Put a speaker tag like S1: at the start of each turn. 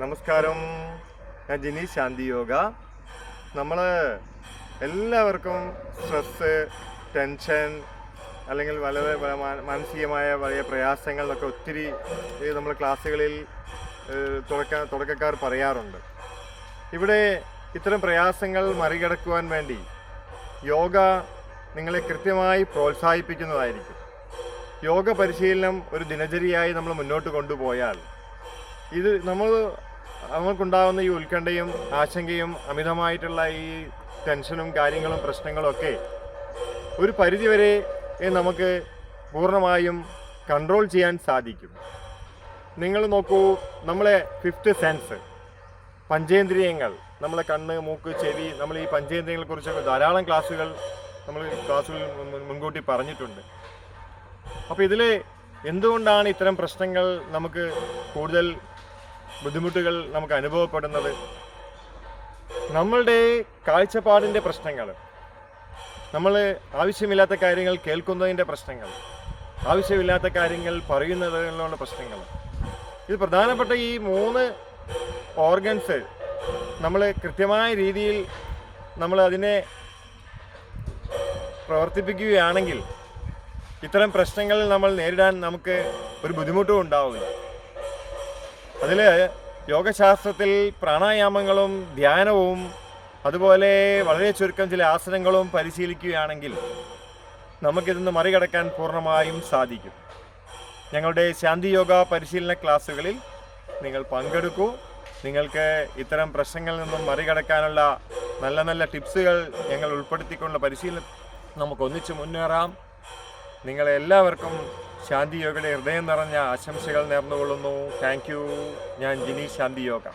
S1: നമസ്കാരം, ഞാൻ ജിനീഷ് ശാന്തി യോഗ. നമ്മൾ എല്ലാവർക്കും സ്ട്രെസ്സ്, ടെൻഷൻ അല്ലെങ്കിൽ വളരെ മാനസികമായ വലിയ പ്രയാസങ്ങളിലൊക്കെ ഒത്തിരി നമ്മൾ ക്ലാസ്സുകളിൽ തുടക്കക്കാർ പറയാറുണ്ട്. ഇവിടെ ഇത്തരം പ്രയാസങ്ങൾ മറികടക്കുവാൻ വേണ്ടി യോഗ നിങ്ങളെ കൃത്യമായി പ്രോത്സാഹിപ്പിക്കുന്നതായിരിക്കും. യോഗ പരിശീലനം ഒരു ദിനചര്യയായി നമ്മൾ മുന്നോട്ട് കൊണ്ടുപോയാൽ ഇത് നമുക്കുണ്ടാകുന്ന ഈ ഉത്കണ്ഠയും ആശങ്കയും അമിതമായിട്ടുള്ള ഈ ടെൻഷനും കാര്യങ്ങളും പ്രശ്നങ്ങളൊക്കെ ഒരു പരിധിവരെ നമുക്ക് പൂർണ്ണമായും കൺട്രോൾ ചെയ്യാൻ സാധിക്കും. നിങ്ങൾ നോക്കൂ, നമ്മളെ ഫിഫ്ത്ത് സെൻസ്, പഞ്ചേന്ദ്രിയങ്ങൾ, നമ്മളെ കണ്ണ്, മൂക്ക്, ചെവി, നമ്മൾ ഈ പഞ്ചേന്ദ്രിയങ്ങളെക്കുറിച്ചൊക്കെ ധാരാളം ക്ലാസ്സുകൾ മുൻകൂട്ടി പറഞ്ഞിട്ടുണ്ട്. അപ്പോൾ ഇതിൽ എന്തുകൊണ്ടാണ് ഇത്തരം പ്രശ്നങ്ങൾ നമുക്ക് കൂടുതൽ ബുദ്ധിമുട്ടുകൾ നമുക്ക് അനുഭവപ്പെടുന്നത്? നമ്മളുടെ കാഴ്ചപ്പാടിൻ്റെ പ്രശ്നങ്ങൾ, നമ്മൾ ആവശ്യമില്ലാത്ത കാര്യങ്ങൾ കേൾക്കുന്നതിൻ്റെ പ്രശ്നങ്ങൾ, ആവശ്യമില്ലാത്ത കാര്യങ്ങൾ പറയുന്നതിനുള്ള പ്രശ്നങ്ങൾ, ഇത് പ്രധാനപ്പെട്ട ഈ 3 ഓർഗൻസ് നമ്മൾ കൃത്യമായ രീതിയിൽ നമ്മൾ അതിനെ പ്രവർത്തിപ്പിക്കുകയാണെങ്കിൽ ഇത്തരം പ്രശ്നങ്ങളിൽ നമ്മൾ നേരിടാൻ നമുക്ക് ഒരു ബുദ്ധിമുട്ടും ഉണ്ടാവില്ല. അതിൽ യോഗശാസ്ത്രത്തിൽ പ്രാണായാമങ്ങളും ധ്യാനവും അതുപോലെ വളരെ ചുരുക്കം ചില ആസനങ്ങളും പരിശീലിക്കുകയാണെങ്കിൽ നമുക്കിതൊന്ന് മറികടക്കാൻ പൂർണ്ണമായും സാധിക്കും. ഞങ്ങളുടെ ശാന്തി യോഗ പരിശീലന ക്ലാസ്സുകളിൽ നിങ്ങൾ പങ്കെടുക്കൂ. നിങ്ങൾക്ക് ഇത്തരം പ്രശ്നങ്ങളിൽ നിന്നും മറികടക്കാനുള്ള നല്ല നല്ല ടിപ്സുകൾ ഞങ്ങൾ ഉൾപ്പെടുത്തിക്കൊണ്ടുള്ള പരിശീലനം നമുക്കൊന്നിച്ച് മുന്നേറാം. നിങ്ങളെല്ലാവർക്കും ശാന്തി യോഗയുടെ ഹൃദയം നിറഞ്ഞ ആശംസകൾ നേർന്നുകൊള്ളുന്നു. Thank you. ഞാൻ ജിനീഷ് ശാന്തി യോഗ.